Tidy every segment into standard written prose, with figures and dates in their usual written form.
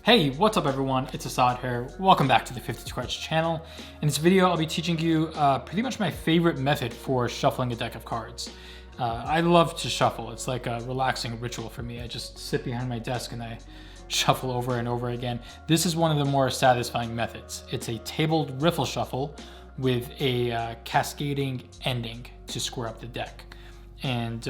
Hey, what's up everyone? It's Assad here. Welcome back to the 52 Cards channel. In this video, I'll be teaching you pretty much my favorite method for shuffling a deck of cards. I love to shuffle. It's like a relaxing ritual for me. I just sit behind my desk and I shuffle over and over again. This is one of the more satisfying methods. It's a tabled riffle shuffle with a cascading ending to square up the deck. And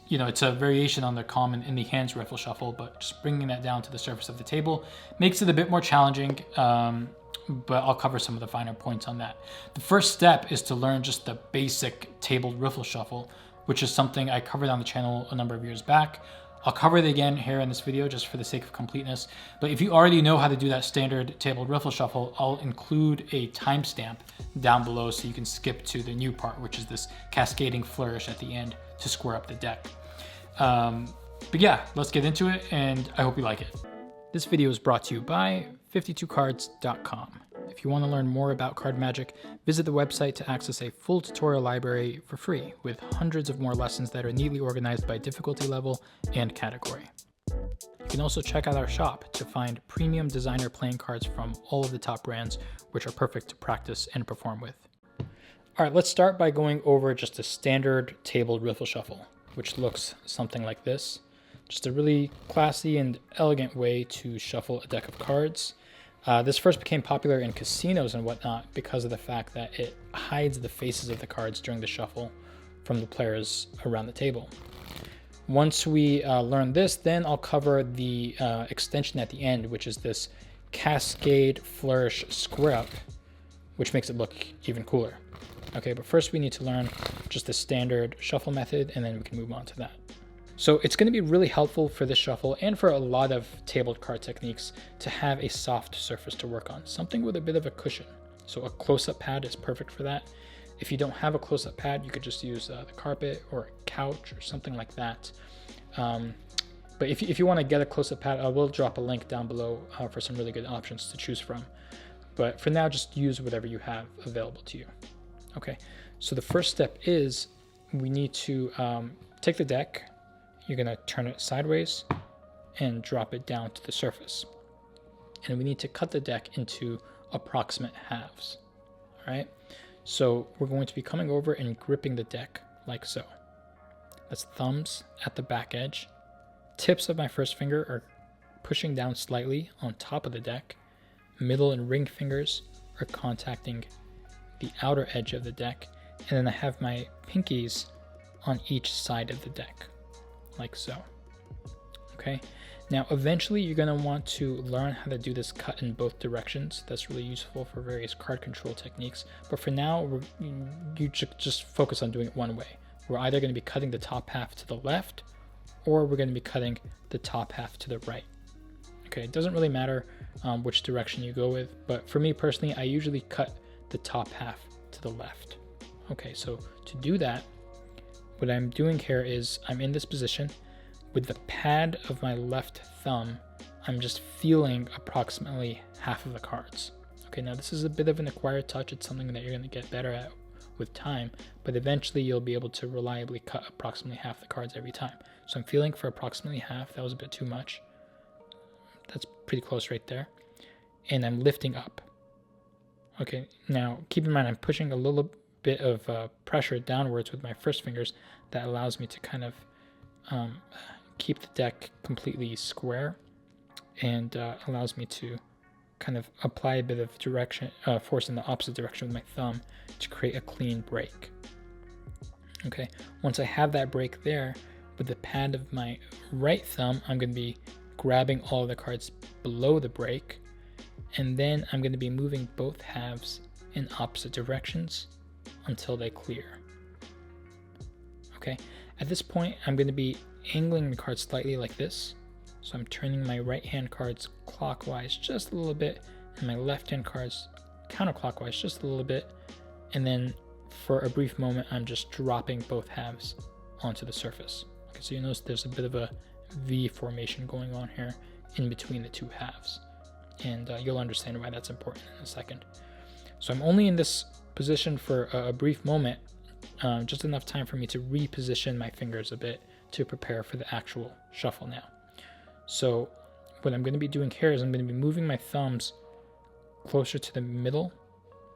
you know, it's a variation on the common in the hands riffle shuffle, but just bringing that down to the surface of the table makes it a bit more challenging, but I'll cover some of the finer points on that. The first step is to learn just the basic tabled riffle shuffle, which is something I covered on the channel a number of years back. I'll cover it again here in this video just for the sake of completeness, but if you already know how to do that standard tabled riffle shuffle, I'll include a timestamp down below so you can skip to the new part, which is this cascading flourish at the end to square up the deck. But yeah, let's get into it, and I hope you like it. This video is brought to you by 52cards.com. If you want to learn more about card magic, visit the website to access a full tutorial library for free with hundreds of more lessons that are neatly organized by difficulty level and category. You can also check out our shop to find premium designer playing cards from all of the top brands, which are perfect to practice and perform with. All right, let's start by going over just a standard tabled riffle shuffle, which looks something like this. Just a really classy and elegant way to shuffle a deck of cards. This first became popular in casinos and whatnot because of the fact that it hides the faces of the cards during the shuffle from the players around the table. Once we learn this, then I'll cover the extension at the end, which is this Cascade Flourish Square Up, which makes it look even cooler. Okay, but first we need to learn just the standard shuffle method, and then we can move on to that. So it's going to be really helpful for this shuffle and for a lot of tabled card techniques to have a soft surface to work on, something with a bit of a cushion. So a close-up pad is perfect for that. If you don't have a close-up pad, you could just use the carpet or a couch or something like that. But if you want to get a close-up pad, I will drop a link down below for some really good options to choose from. But for now, just use whatever you have available to you. Okay, so the first step is we need to take the deck. You're going to turn it sideways and drop it down to the surface. And we need to cut the deck into approximate halves. All right, so we're going to be coming over and gripping the deck like so. That's thumbs at the back edge. Tips of my first finger are pushing down slightly on top of the deck. Middle and ring fingers are contacting the outer edge of the deck, and then I have my pinkies on each side of the deck, like so. Okay, now eventually you're going to want to learn how to do this cut in both directions. That's really useful for various card control techniques, but for now you just focus on doing it one way. We're either going to be cutting the top half to the left, or we're going to be cutting the top half to the right. Okay, it doesn't really matter which direction you go with, but for me personally, I usually cut the top half to the left. Okay, so to do that, what I'm doing here is I'm in this position with the pad of my left thumb. I'm just feeling approximately half of the cards. Okay, now this is a bit of an acquired touch. It's something that you're going to get better at with time, but eventually you'll be able to reliably cut approximately half the cards every time. So I'm feeling for approximately half. That was a bit too much. That's pretty close right there. And I'm lifting up. Okay, now keep in mind I'm pushing a little bit of pressure downwards with my first fingers. That allows me to kind of keep the deck completely square, and allows me to kind of apply a bit of direction, force in the opposite direction with my thumb to create a clean break. Okay, once I have that break there, with the pad of my right thumb, I'm going to be grabbing all of the cards below the break, and then I'm going to be moving both halves in opposite directions until they clear. Okay, at this point, I'm going to be angling the cards slightly like this. So I'm turning my right hand cards clockwise just a little bit, and my left hand cards counterclockwise just a little bit. And then for a brief moment, I'm just dropping both halves onto the surface. Okay, so you notice there's a bit of a V formation going on here in between the two halves. And you'll understand why that's important in a second. So I'm only in this position for a brief moment, just enough time for me to reposition my fingers a bit to prepare for the actual shuffle now. So what I'm going to be doing here is I'm going to be moving my thumbs closer to the middle,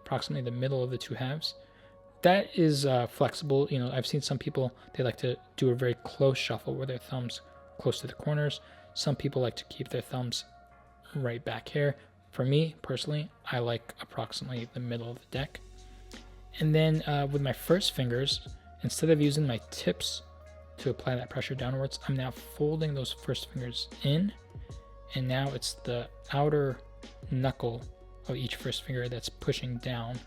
approximately the middle of the two halves. That is flexible. You know, I've seen some people, they like to do a very close shuffle where their thumbs close to the corners. Some people like to keep their thumbs right back here. For me, personally, I like approximately the middle of the deck. And then with my first fingers, instead of using my tips to apply that pressure downwards, I'm now folding those first fingers in. And now it's the outer knuckle of each first finger that's pushing down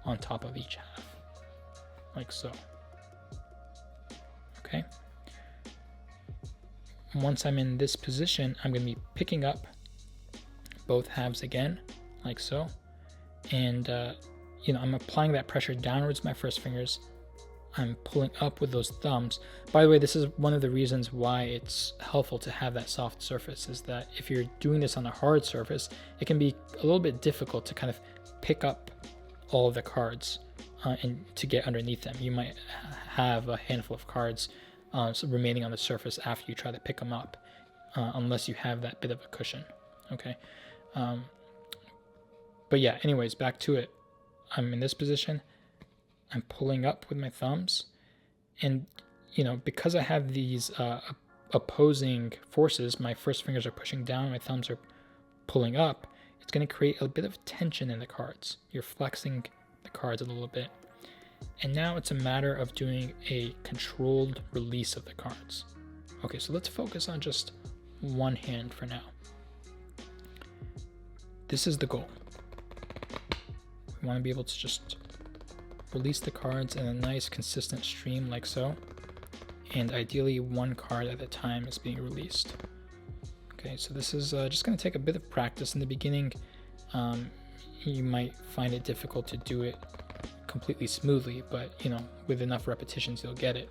on top of each half, like so. Okay. Once I'm in this position, I'm going to be picking up both halves again, like so. And, you know, I'm applying that pressure downwards my first fingers. I'm pulling up with those thumbs. By the way, this is one of the reasons why it's helpful to have that soft surface, is that if you're doing this on a hard surface, it can be a little bit difficult to kind of pick up all of the cards and to get underneath them. You might have a handful of cards remaining on the surface after you try to pick them up, unless you have that bit of a cushion. Okay. But yeah, anyways, back to it. I'm in this position. I'm pulling up with my thumbs, and you know, because I have these opposing forces, my first fingers are pushing down, my thumbs are pulling up, it's going to create a bit of tension in the cards. You're flexing the cards a little bit. And now it's a matter of doing a controlled release of the cards. Okay, so let's focus on just one hand for now. This is the goal. We want to be able to just release the cards in a nice consistent stream like so, and ideally one card at a time is being released. Okay, so this is just going to take a bit of practice. In the beginning, you might find it difficult to do it completely smoothly, but you know, with enough repetitions you'll get it.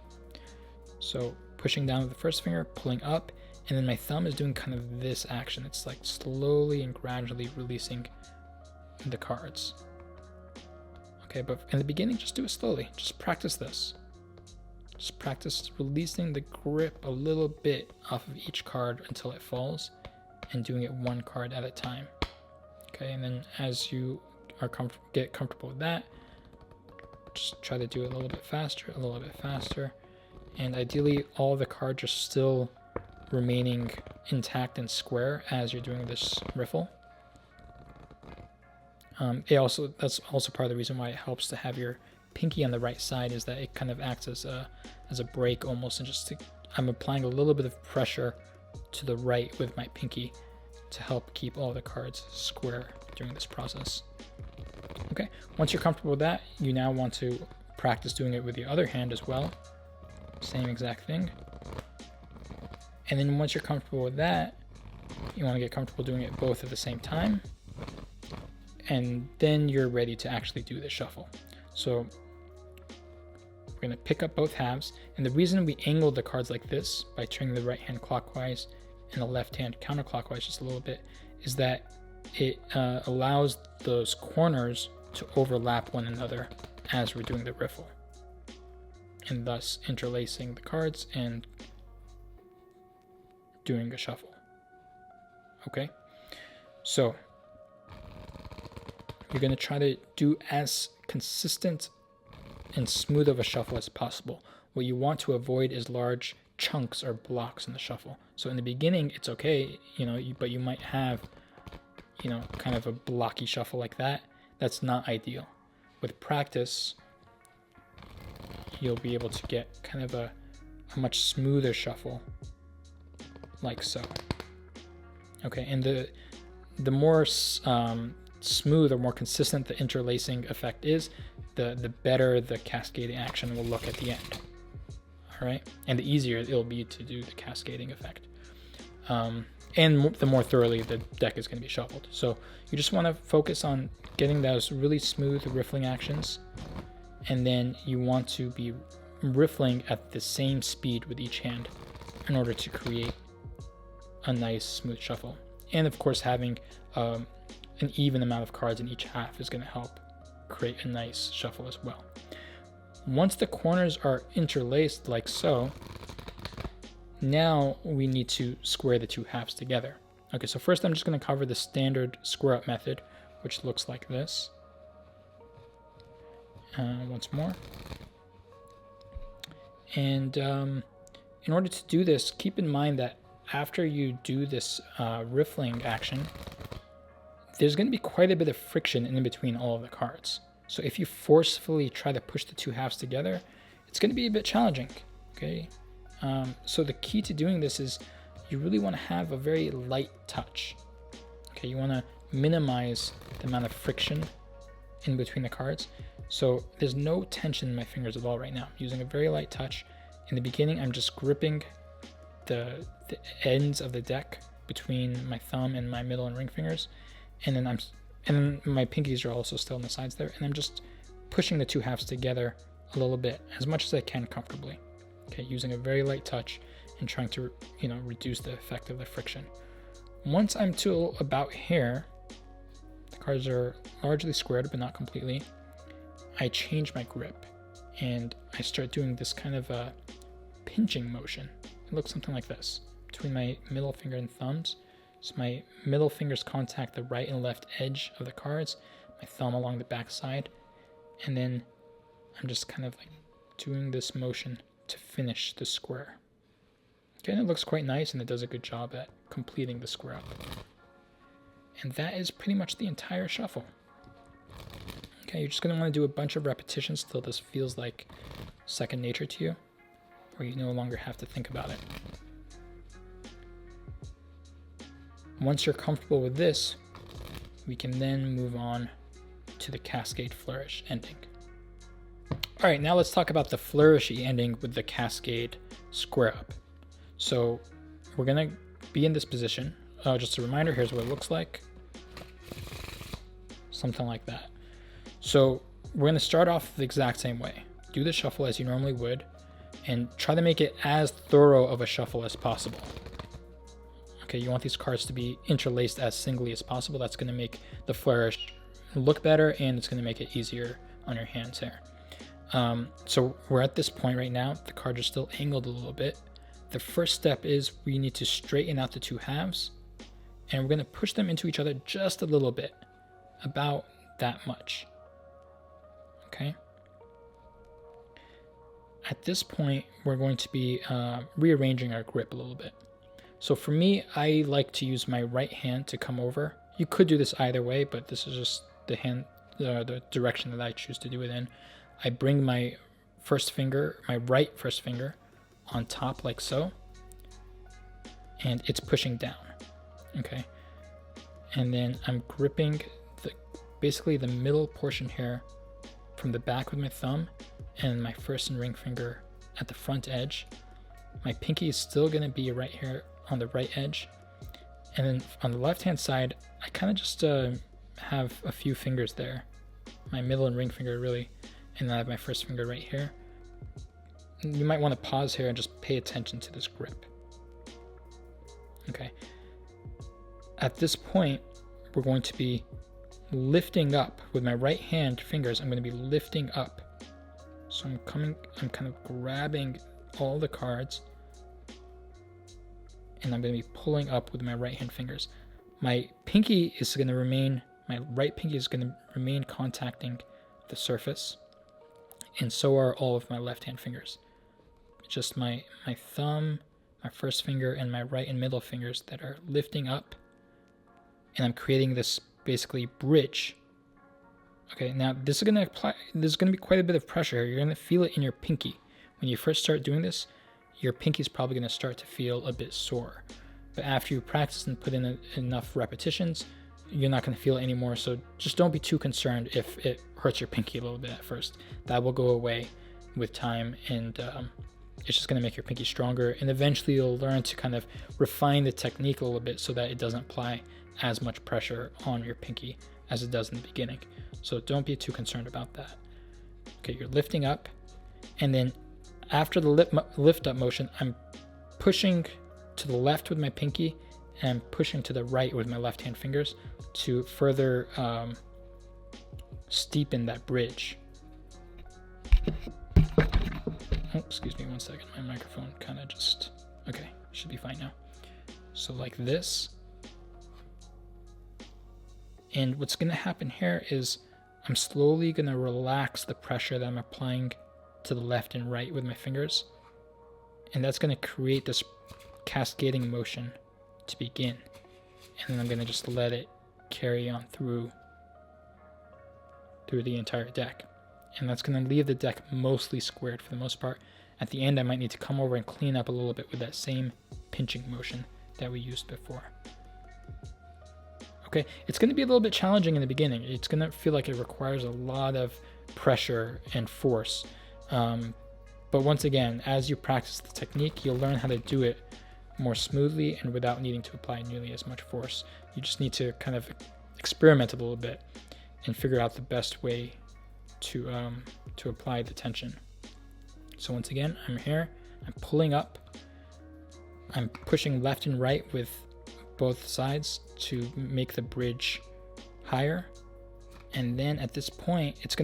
So pushing down with the first finger, pulling up, and then my thumb is doing kind of this action. It's like slowly and gradually releasing the cards. Okay, but in the beginning, just do it slowly. Just practice this. Just practice releasing the grip a little bit off of each card until it falls, and doing it one card at a time. Okay, and then as you are get comfortable with that, just try to do it a little bit faster, and ideally all the cards are still remaining intact and square as you're doing this riffle. That's also part of the reason why it helps to have your pinky on the right side, is that it kind of acts as a brake almost, and I'm applying a little bit of pressure to the right with my pinky to help keep all the cards square during this process. Okay, once you're comfortable with that, you now want to practice doing it with the other hand as well. Same exact thing. And then once you're comfortable with that, you want to get comfortable doing it both at the same time. And then you're ready to actually do the shuffle. So we're going to pick up both halves. And the reason we angle the cards like this, by turning the right hand clockwise and the left hand counterclockwise just a little bit, is that it allows those corners to overlap one another as we're doing the riffle, and thus interlacing the cards and doing a shuffle. Okay, so you're going to try to do as consistent and smooth of a shuffle as possible. What you want to avoid is large chunks or blocks in the shuffle. So in the beginning, it's okay, you know, but you might have, you know, kind of a blocky shuffle like that. That's not ideal. With practice, you'll be able to get kind of a much smoother shuffle like so. Okay, and the more smooth or more consistent the interlacing effect is, the better the cascading action will look at the end. All right, and the easier it'll be to do the cascading effect. And the more thoroughly the deck is going to be shuffled. So you just want to focus on getting those really smooth riffling actions, and then you want to be riffling at the same speed with each hand in order to create a nice smooth shuffle. And of course, having an even amount of cards in each half is going to help create a nice shuffle as well. Once the corners are interlaced like so, now we need to square the two halves together. Okay, so first I'm just going to cover the standard square up method, which looks like this. Once more. And in order to do this, keep in mind that after you do this riffling action, there's going to be quite a bit of friction in between all of the cards. So if you forcefully try to push the two halves together, it's going to be a bit challenging. Okay, so the key to doing this is you really want to have a very light touch. Okay, you want to minimize the amount of friction in between the cards. So there's no tension in my fingers at all right now. I'm using a very light touch. In the beginning, I'm just gripping the ends of the deck between my thumb and my middle and ring fingers, and then my pinkies are also still on the sides there, and I'm just pushing the two halves together a little bit, as much as I can comfortably. Okay, using a very light touch and trying to, reduce the effect of the friction. Once I'm to about here, the cards are largely squared, but not completely. I change my grip and I start doing this kind of a pinching motion. It looks something like this between my middle finger and thumbs. So my middle fingers contact the right and left edge of the cards, my thumb along the back side, and then I'm just kind of like doing this motion to finish the square. Okay, and it looks quite nice, and it does a good job at completing the square up. And that is pretty much the entire shuffle. Okay, you're just going to want to do a bunch of repetitions till this feels like second nature to you, where you no longer have to think about it. Once you're comfortable with this, we can then move on to the Cascade Flourish ending. All right, now let's talk about the flourishy ending with the Cascade square up. So we're going to be in this position. Just a reminder, here's what it looks like. Something like that. So we're going to start off the exact same way. Do the shuffle as you normally would, and try to make it as thorough of a shuffle as possible. Okay, you want these cards to be interlaced as singly as possible. That's going to make the flourish look better, and it's going to make it easier on your hands here. So we're at this point right now. The cards are still angled a little bit. The first step is we need to straighten out the two halves, and we're going to push them into each other just a little bit, about that much. Okay. At this point, we're going to be rearranging our grip a little bit. So for me, I like to use my right hand to come over. You could do this either way, but this is just the direction that I choose to do it in. I bring my right first finger on top like so, and it's pushing down. Okay. And then I'm gripping basically the middle portion here from the back with my thumb, and my first and ring finger at the front edge. My pinky is still going to be right here on the right edge. And then on the left hand side, I kind of just have a few fingers there. My middle and ring finger really, and then I have my first finger right here. You might want to pause here and just pay attention to this grip. Okay. At this point, we're going to be lifting up with my right hand fingers. I'm going to be lifting up. So I'm kind of grabbing all the cards, and I'm going to be pulling up with my right hand fingers. My right pinky is going to remain contacting the surface, and so are all of my left hand fingers. Just my thumb, my first finger, and my right and middle fingers that are lifting up, and I'm creating this basically bridge. Okay, now this is going to be quite a bit of pressure here. You're going to feel it in your pinky. When you first start doing this, your pinky is probably going to start to feel a bit sore. But after you practice and put in enough repetitions, you're not going to feel it anymore. So just don't be too concerned if it hurts your pinky a little bit at first. That will go away with time, and it's just going to make your pinky stronger. And eventually you'll learn to kind of refine the technique a little bit so that it doesn't apply as much pressure on your pinky as it does in the beginning. So don't be too concerned about that. Okay, you're lifting up, and then after the lift up motion, I'm pushing to the left with my pinky and pushing to the right with my left hand fingers to further steepen that bridge. Oh, excuse me 1 second. My microphone kind of just... Okay, should be fine now. So like this. And what's going to happen here is I'm slowly going to relax the pressure that I'm applying to the left and right with my fingers. And that's going to create this cascading motion to begin. And then I'm going to just let it carry on through the entire deck. And that's going to leave the deck mostly squared for the most part. At the end, I might need to come over and clean up a little bit with that same pinching motion that we used before. Okay, it's going to be a little bit challenging in the beginning. It's going to feel like it requires a lot of pressure and force. But once again, as you practice the technique, you'll learn how to do it more smoothly and without needing to apply nearly as much force. You just need to kind of experiment a little bit and figure out the best way to apply the tension. So once again, I'm here, I'm pulling up, I'm pushing left and right with both sides to make the bridge higher. And then at this point, it's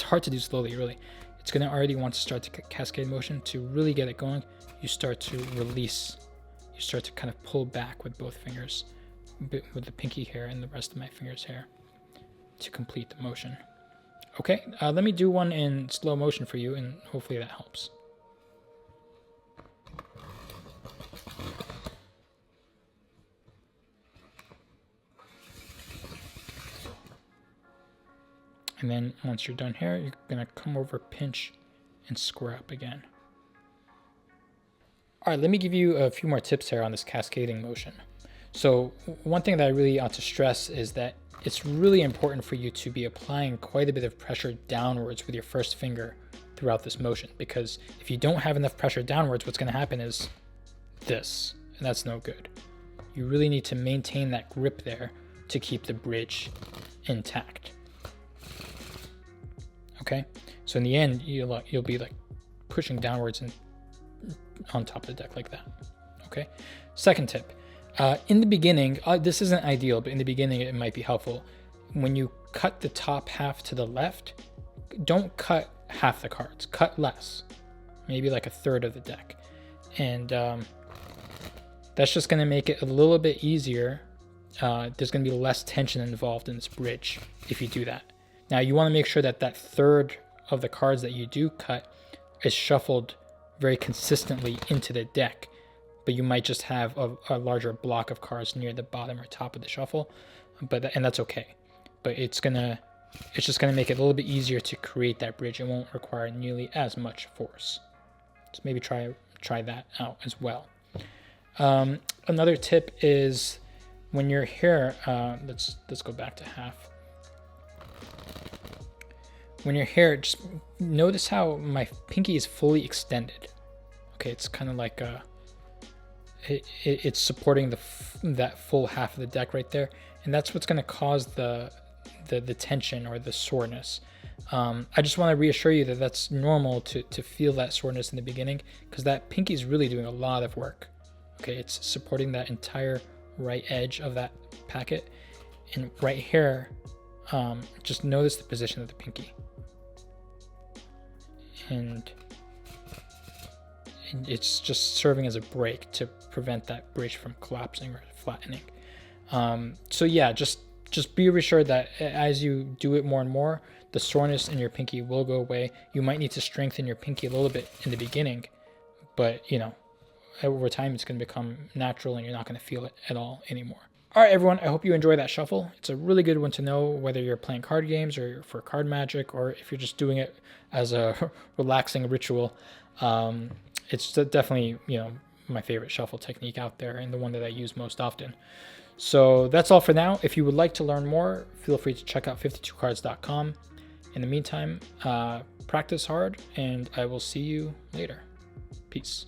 hard to do slowly, really. It's gonna already want to start to cascade motion. To really get it going, you start to release. You start to kind of pull back with both fingers, with the pinky here and the rest of my fingers here, to complete the motion. Okay, let me do one in slow motion for you, and hopefully that helps. And then once you're done here, you're gonna come over, pinch, and square up again. All right, let me give you a few more tips here on this cascading motion. So one thing that I really ought to stress is that it's really important for you to be applying quite a bit of pressure downwards with your first finger throughout this motion, because if you don't have enough pressure downwards, what's gonna happen is this, and that's no good. You really need to maintain that grip there to keep the bridge intact. Okay, so in the end, you'll be like pushing downwards and on top of the deck like that. Okay, second tip. In the beginning, this isn't ideal, but in the beginning it might be helpful. When you cut the top half to the left, don't cut half the cards, cut less, maybe like a third of the deck. And that's just gonna make it a little bit easier. There's gonna be less tension involved in this bridge if you do that. Now you wanna make sure that that third of the cards that you do cut is shuffled very consistently into the deck, but you might just have a larger block of cards near the bottom or top of the shuffle, and that's okay. But it's just gonna make it a little bit easier to create that bridge. It won't require nearly as much force. So maybe try that out as well. Another tip is when you're here, let's go back to half. When you're here, just notice how my pinky is fully extended. Okay, it's kind of like it's supporting that full half of the deck right there, and that's what's going to cause the tension or the soreness. I just want to reassure you that that's normal to feel that soreness in the beginning, because that pinky is really doing a lot of work. Okay, it's supporting that entire right edge of that packet, and right here, just notice the position of the pinky. And it's just serving as a brake to prevent that bridge from collapsing or flattening. So yeah, just be reassured that as you do it more and more, the soreness in your pinky will go away. You might need to strengthen your pinky a little bit in the beginning, but over time it's going to become natural and you're not going to feel it at all anymore. All right, everyone, I hope you enjoy that shuffle. It's a really good one to know whether you're playing card games or for card magic, or if you're just doing it as a relaxing ritual. It's definitely, my favorite shuffle technique out there and the one that I use most often. So that's all for now. If you would like to learn more, feel free to check out 52cards.com. In the meantime, practice hard, and I will see you later. Peace.